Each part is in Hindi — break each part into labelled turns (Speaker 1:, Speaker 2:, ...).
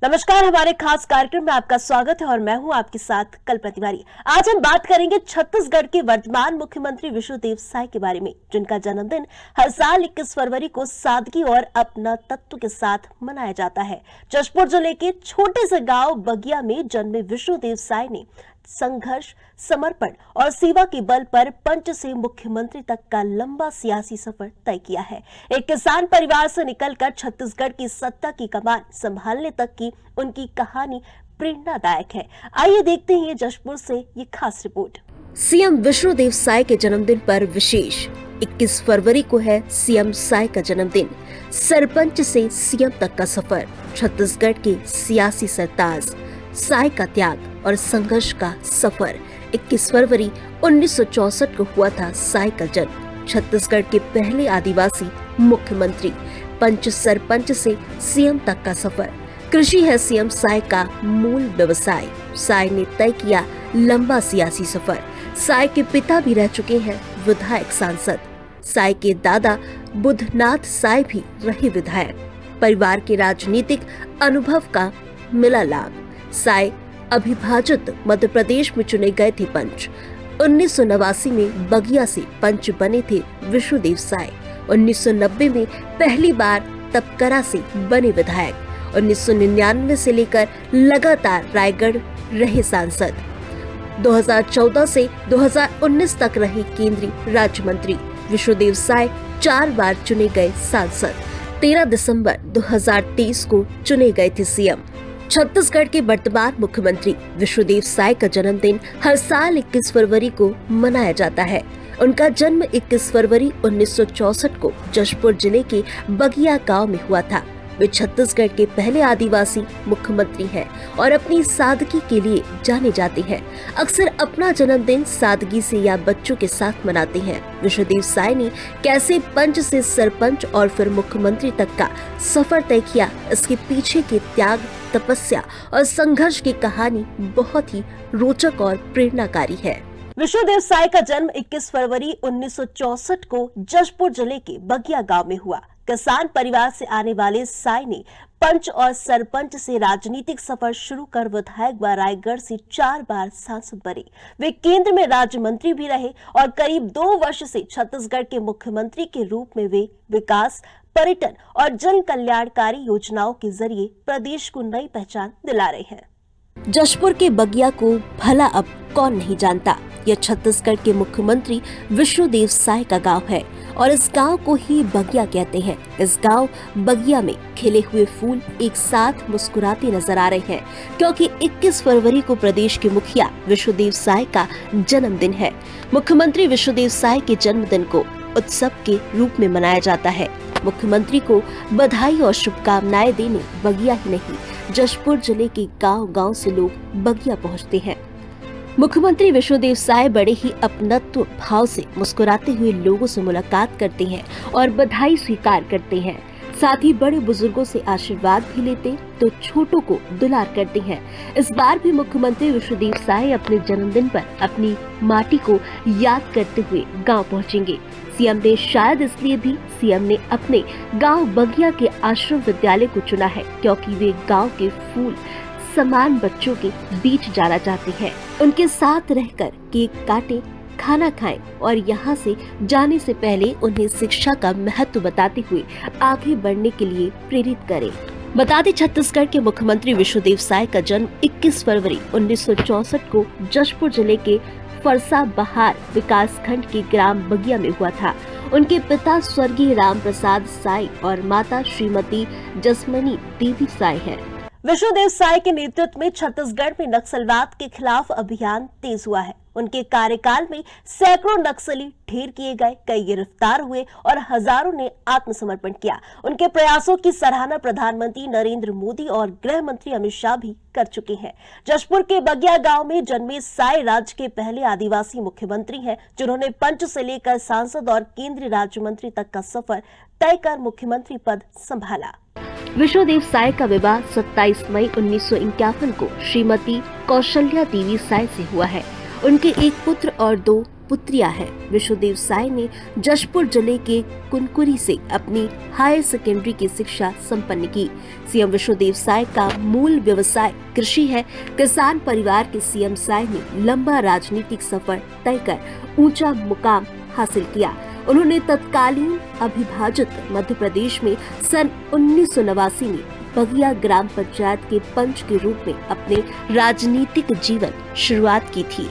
Speaker 1: नमस्कार, हमारे खास कार्यक्रम में आपका स्वागत है और मैं हूं आपके साथ कल्पना तिवारी। आज हम बात करेंगे छत्तीसगढ़ के वर्तमान मुख्यमंत्री विष्णुदेव साय के बारे में, जिनका जन्मदिन हर साल 21 फरवरी को सादगी और अपना तत्व के साथ मनाया जाता है। जशपुर जिले के छोटे से गांव बगिया में जन्मे विष्णुदेव साय ने संघर्ष, समर्पण और सेवा के बल पर पंच से मुख्यमंत्री तक का लंबा सियासी सफर तय किया है। एक किसान परिवार से निकलकर छत्तीसगढ़ की सत्ता की कमान संभालने तक की उनकी कहानी प्रेरणादायक है। आइए देखते हैं जशपुर से ये खास रिपोर्ट। सीएम विष्णुदेव साय के जन्मदिन पर विशेष 21 फरवरी को है सीएम साय का जन्मदिन। सरपंच से सीएम तक का सफर, छत्तीसगढ़ के सियासी सरताज साय का त्याग और संघर्ष का सफर। 21 फरवरी 1964 को हुआ था साय का जन्म। छत्तीसगढ़ के पहले आदिवासी मुख्यमंत्री, पंच सरपंच से सीएम तक का सफर। कृषि है सीएम साय का मूल व्यवसाय। साय ने तय किया लंबा सियासी सफर। साय के पिता भी रह चुके हैं विधायक, सांसद। साय के दादा बुद्धनाथ साय भी रहे विधायक। परिवार के राजनीतिक अनुभव का मिला लाभ। साय अविभाजित मध्य प्रदेश में चुने गए थे पंच। 1989 में बगिया से पंच बने थे विष्णुदेव साय। 1990 में पहली बार तपकरा से बने विधायक। 1999 से लेकर लगातार रायगढ़ रहे सांसद। 2014 से 2019 तक रहे केंद्रीय राज्य मंत्री। विष्णुदेव साय 4 बार चुने गए सांसद। 13 दिसंबर 2023 को चुने गए थे सीएम। छत्तीसगढ़ के वर्तमान मुख्यमंत्री विष्णुदेव साय का जन्मदिन हर साल 21 फरवरी को मनाया जाता है। उनका जन्म 21 फरवरी 1964 को जशपुर जिले के बगिया गांव में हुआ था। वे छत्तीसगढ़ के पहले आदिवासी मुख्यमंत्री हैं और अपनी सादगी के लिए जाने जाते हैं। अक्सर अपना जन्मदिन सादगी से या बच्चों के साथ मनाते हैं। विष्णुदेव साय ने कैसे पंच से सरपंच और फिर मुख्यमंत्री तक का सफर तय किया, इसके पीछे के त्याग, तपस्या और संघर्ष की कहानी बहुत ही रोचक और प्रेरणाकारी है। विष्णुदेव साय का जन्म 21 फरवरी 1964 को जशपुर जिले के बगिया गांव में हुआ। किसान परिवार से आने वाले साय ने पंच और सरपंच से राजनीतिक सफर शुरू कर विधायक व रायगढ़ से 4 बार सांसद बने। वे केंद्र में राज्य मंत्री भी रहे और करीब 2 वर्ष से छत्तीसगढ़ के मुख्यमंत्री के रूप में वे विकास, पर्यटन और जन कल्याणकारी योजनाओं के जरिए प्रदेश को नई पहचान दिला रहे हैं। जशपुर के बगिया को भला अब कौन नहीं जानता। यह छत्तीसगढ़ के मुख्यमंत्री विष्णुदेव साय का गांव है और इस गांव को ही बगिया कहते हैं। इस गांव बगिया में खिले हुए फूल एक साथ मुस्कुराते नजर आ रहे हैं, क्योंकि 21 फरवरी को प्रदेश के मुखिया विष्णुदेव साय का जन्मदिन है। मुख्यमंत्री विष्णुदेव साय के जन्मदिन को उत्सव के रूप में मनाया जाता है। मुख्यमंत्री को बधाई और शुभकामनाएं देने बगिया ही नहीं, जशपुर जिले के गांव-गांव से लोग बगिया पहुंचते हैं। मुख्यमंत्री विष्णुदेव साय बड़े ही अपनत्व भाव से मुस्कुराते हुए लोगों से मुलाकात करते हैं और बधाई स्वीकार करते हैं। साथ ही बड़े बुजुर्गों से आशीर्वाद भी लेते तो छोटों को दुलार करते हैं। इस बार भी मुख्यमंत्री विष्णुदेव साय अपने जन्मदिन पर अपनी माटी को याद करते हुए गांव पहुंचेंगे। सीएम ने शायद इसलिए भी सीएम ने अपने गांव बगिया के आश्रम विद्यालय को चुना है, क्योंकि वे गांव के फूल समान बच्चों के बीच जाना चाहते हैं। उनके साथ रहकर केक काटें, खाना खाएं और यहाँ से जाने से पहले उन्हें शिक्षा का महत्व बताते हुए आगे बढ़ने के लिए प्रेरित करें। बता दें, छत्तीसगढ़ के मुख्यमंत्री विष्णुदेव साय का जन्म 21 फरवरी 1964 को जशपुर जिले के फरसा बहार विकास खंड के ग्राम बगिया में हुआ था। उनके पिता स्वर्गीय राम प्रसाद साय और माता श्रीमती जसमनी देवी साय हैं। विष्णुदेव साय के नेतृत्व में छत्तीसगढ़ में नक्सलवाद के खिलाफ अभियान तेज हुआ है। उनके कार्यकाल में सैकड़ों नक्सली ढेर किए गए, कई गिरफ्तार हुए और हजारों ने आत्मसमर्पण किया। उनके प्रयासों की सराहना प्रधानमंत्री नरेंद्र मोदी और गृह मंत्री अमित शाह भी कर चुके हैं। जशपुर के बगिया गांव में जन्मे साय राज्य के पहले आदिवासी मुख्यमंत्री हैं, जिन्होंने पंच से लेकर सांसद और केंद्रीय राज्य मंत्री तक का सफर तय कर मुख्यमंत्री पद संभाला। विष्णुदेव साय का विवाह 27 मई 1951 को श्रीमती कौशल्या देवी साय से हुआ है। उनके एक पुत्र और 2 पुत्रियां हैं। विश्वदेव साय ने जशपुर जिले के कुनकुरी से अपनी हायर सेकेंडरी की शिक्षा संपन्न की। सीएम विश्वदेव साय का मूल व्यवसाय कृषि है। किसान परिवार के सीएम साय ने लंबा राजनीतिक सफर तय कर ऊंचा मुकाम हासिल किया। उन्होंने तत्कालीन अविभाजित मध्य प्रदेश में सन 1989 में बगिया ग्राम पंचायत के पंच के रूप में अपने राजनीतिक जीवन शुरुआत की थी।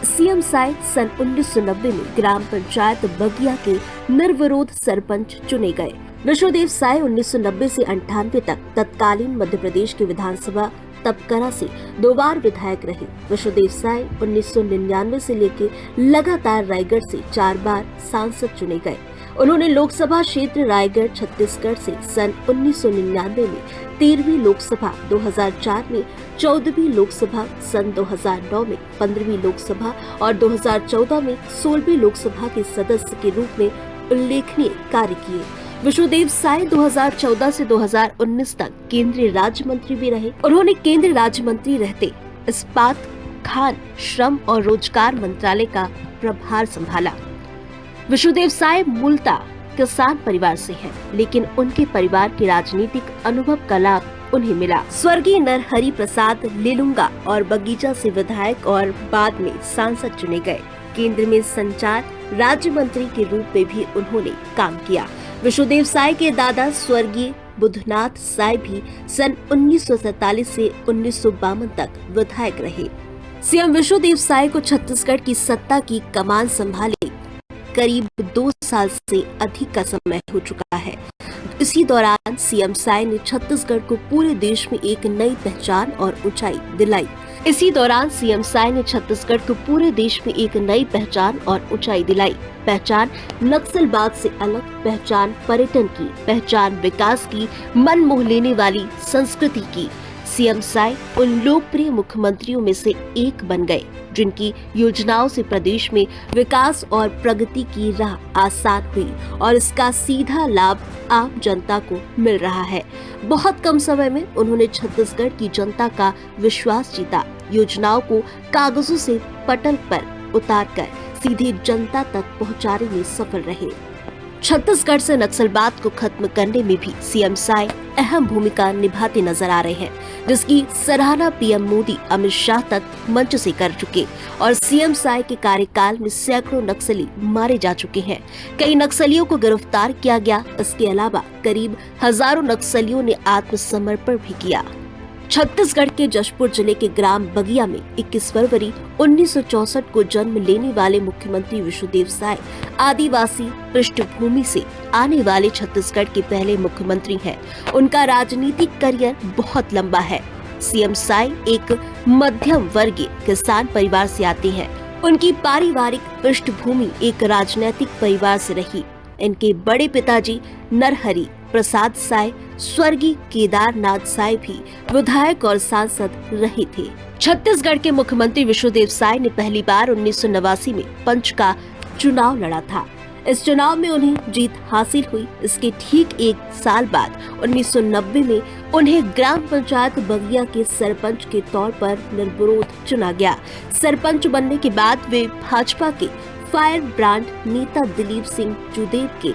Speaker 1: सीएम साय सन 1990 में ग्राम पंचायत बगिया के निर्विरोध सरपंच चुने गए। विश्वदेव साय 1990 से 98 तक तत्कालीन मध्य प्रदेश के विधानसभा तपकरा से 2 बार विधायक रहे। विश्वदेव साय 1999 से लेकर लगातार रायगढ़ से 4 बार सांसद चुने गए। उन्होंने लोकसभा क्षेत्र रायगढ़ छत्तीसगढ़ से सन 1999 में 13वीं लोकसभा, 2004 में 14वीं लोकसभा, सन 2009 में 15वीं लोकसभा और 2014 में 16वीं लोकसभा के सदस्य के रूप में उल्लेखनीय कार्य किए। विश्वदेव साय 2014 से 2019 तक केंद्रीय राज्य मंत्री भी रहे। उन्होंने केंद्रीय राज्य मंत्री रहते इस्पात, खान, श्रम और रोजगार मंत्रालय का प्रभार संभाला। विश्वदेव साय मूलतः किसान परिवार से हैं, लेकिन उनके परिवार के राजनीतिक अनुभव का लाभ उन्हें मिला। स्वर्गीय नरहरि प्रसाद लेलुंगा और बगीचा से विधायक और बाद में सांसद चुने गए। केंद्र में संचार राज्य मंत्री के रूप में भी उन्होंने काम किया। विश्वदेव साय के दादा स्वर्गीय बुद्धनाथ साय भी सन 1947 से 1952 तक विधायक रहे। सीएम विश्वदेव साय को छत्तीसगढ़ की सत्ता की कमान संभाले करीब 2 साल से अधिक का समय हो चुका है। इसी दौरान सीएम साय ने छत्तीसगढ़ को पूरे देश में एक नई पहचान और ऊंचाई दिलाई। पहचान नक्सलवाद से अलग, पहचान पर्यटन की, पहचान विकास की, मन मोह लेने वाली संस्कृति की। सीएम साय उन लोकप्रिय मुख्यमंत्रियों में से एक बन गए जिनकी योजनाओं से प्रदेश में विकास और प्रगति की राह आसान हुई और इसका सीधा लाभ आम जनता को मिल रहा है। बहुत कम समय में उन्होंने छत्तीसगढ़ की जनता का विश्वास जीता। योजनाओं को कागजों से पटल पर उतारकर सीधे जनता तक पहुंचाने में सफल रहे। छत्तीसगढ़ से नक्सलवाद को खत्म करने में भी सीएम साय अहम भूमिका निभाते नजर आ रहे हैं, जिसकी सराहना पीएम मोदी अमित शाह तक मंच से कर चुके और सीएम साय के कार्यकाल में सैकड़ों नक्सली मारे जा चुके हैं। कई नक्सलियों को गिरफ्तार किया गया। इसके अलावा करीब हजारों नक्सलियों ने आत्मसमर्पण भी किया। छत्तीसगढ़ के जशपुर जिले के ग्राम बगिया में 21 फरवरी 1964 को जन्म लेने वाले मुख्यमंत्री विश्वदेव साय आदिवासी पृष्ठभूमि से आने वाले छत्तीसगढ़ के पहले मुख्यमंत्री हैं। उनका राजनीतिक करियर बहुत लंबा है। सीएम साय एक मध्यम वर्गीय किसान परिवार से आते हैं। उनकी पारिवारिक पृष्ठभूमि एक राजनीतिक परिवार से रही। इनके बड़े पिताजी नरहरि प्रसाद साय स्वर्गीय केदारनाथ साय भी विधायक और सांसद रहे थे। छत्तीसगढ़ के मुख्यमंत्री विश्वदेव साय ने पहली बार 1989 में पंच का चुनाव लड़ा था। इस चुनाव में उन्हें जीत हासिल हुई। इसके ठीक 1 साल बाद 1990 में उन्हें ग्राम पंचायत बगिया के सरपंच के तौर पर निर्विरोध चुना गया। सरपंच बनने के बाद वे भाजपा के फायर ब्रांड नेता दिलीप सिंह जुदेव के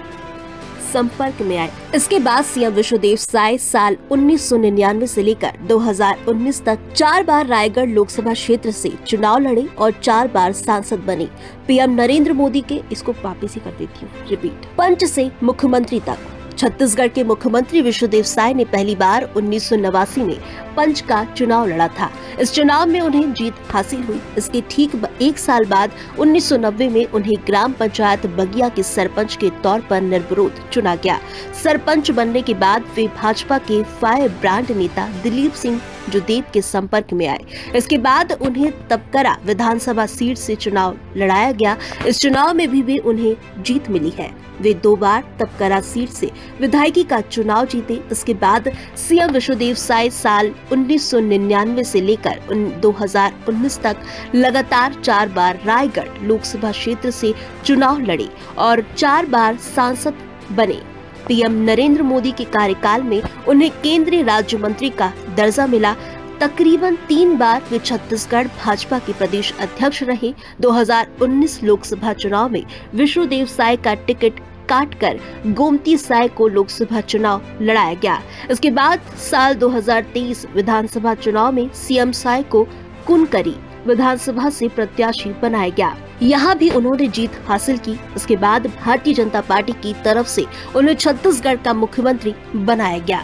Speaker 1: संपर्क में आए। इसके बाद सीएम विश्वदेव साय साल 1999 से लेकर 2019 तक 4 बार रायगढ़ लोकसभा क्षेत्र से चुनाव लड़े और 4 बार सांसद बने। पीएम नरेंद्र मोदी के इसको वापिस ही कर देती हूँ, रिपीट। पंच से मुख्यमंत्री तक छत्तीसगढ़ के मुख्यमंत्री विश्वदेव साय ने पहली बार 1989 में पंच का चुनाव लड़ा था। इस चुनाव में उन्हें जीत हासिल हुई। इसके ठीक 1 साल बाद 1990 में उन्हें ग्राम पंचायत बगिया के सरपंच के तौर पर निर्विरोध चुना गया। सरपंच बनने के बाद वे भाजपा के फायर ब्रांड नेता दिलीप सिंह जुदेव के संपर्क में आए। इसके बाद उन्हें तपकरा विधानसभा सीट से चुनाव लड़ाया गया। इस चुनाव में भी उन्हें जीत मिली है। वे 2 बार तपकरा सीट से विधायकी का चुनाव जीते। इसके बाद सीएम विश्वदेव साय साल 1999 से लेकर 2019 तक लगातार 4 बार रायगढ़ लोकसभा क्षेत्र से चुनाव लड़े और 4 बार सांसद बने। पीएम नरेंद्र मोदी के कार्यकाल में उन्हें केंद्रीय राज्य मंत्री का दर्जा मिला। तकरीबन 3 बार वे छत्तीसगढ़ भाजपा के प्रदेश अध्यक्ष रहे। 2019 लोकसभा चुनाव में विष्णुदेव साय का टिकट काटकर गोमती साय को लोकसभा चुनाव लड़ाया गया। इसके बाद साल 2023 विधानसभा चुनाव में सीएम साय को कुनकरी विधानसभा से प्रत्याशी बनाया गया। यहाँ भी उन्होंने जीत हासिल की। उसके बाद भारतीय जनता पार्टी की तरफ से उन्हें छत्तीसगढ़ का मुख्यमंत्री बनाया गया।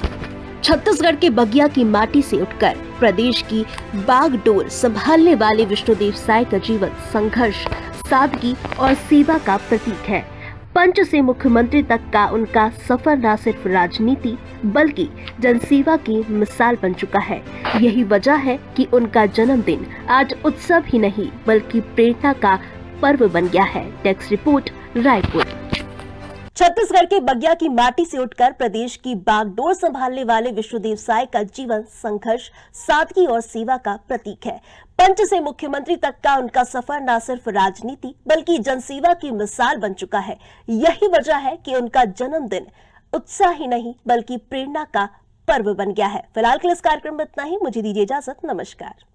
Speaker 1: छत्तीसगढ़ के बगिया की माटी से उठकर प्रदेश की बागडोर संभालने वाले विष्णुदेव साय का जीवन संघर्ष, सादगी और सेवा का प्रतीक है। पंच से मुख्यमंत्री तक का उनका सफर न सिर्फ राजनीति बल्कि जनसेवा की मिसाल बन चुका है। यही वजह है कि उनका जन्मदिन आज उत्सव ही नहीं बल्कि प्रेरणा का पर्व बन गया है। Desk report, Raipur. छत्तीसगढ़ के बगिया की माटी से उठकर प्रदेश की बागडोर संभालने वाले विष्णुदेव साय का जीवन संघर्ष, सादगी और सेवा का प्रतीक है। पंच से मुख्यमंत्री तक का उनका सफर न सिर्फ राजनीति बल्कि जनसेवा की मिसाल बन चुका है। यही वजह है कि उनका जन्मदिन उत्साह ही नहीं बल्कि प्रेरणा का पर्व बन गया है। फिलहाल के लिए इस कार्यक्रम में इतना ही। मुझे दीजिए इजाजत। नमस्कार।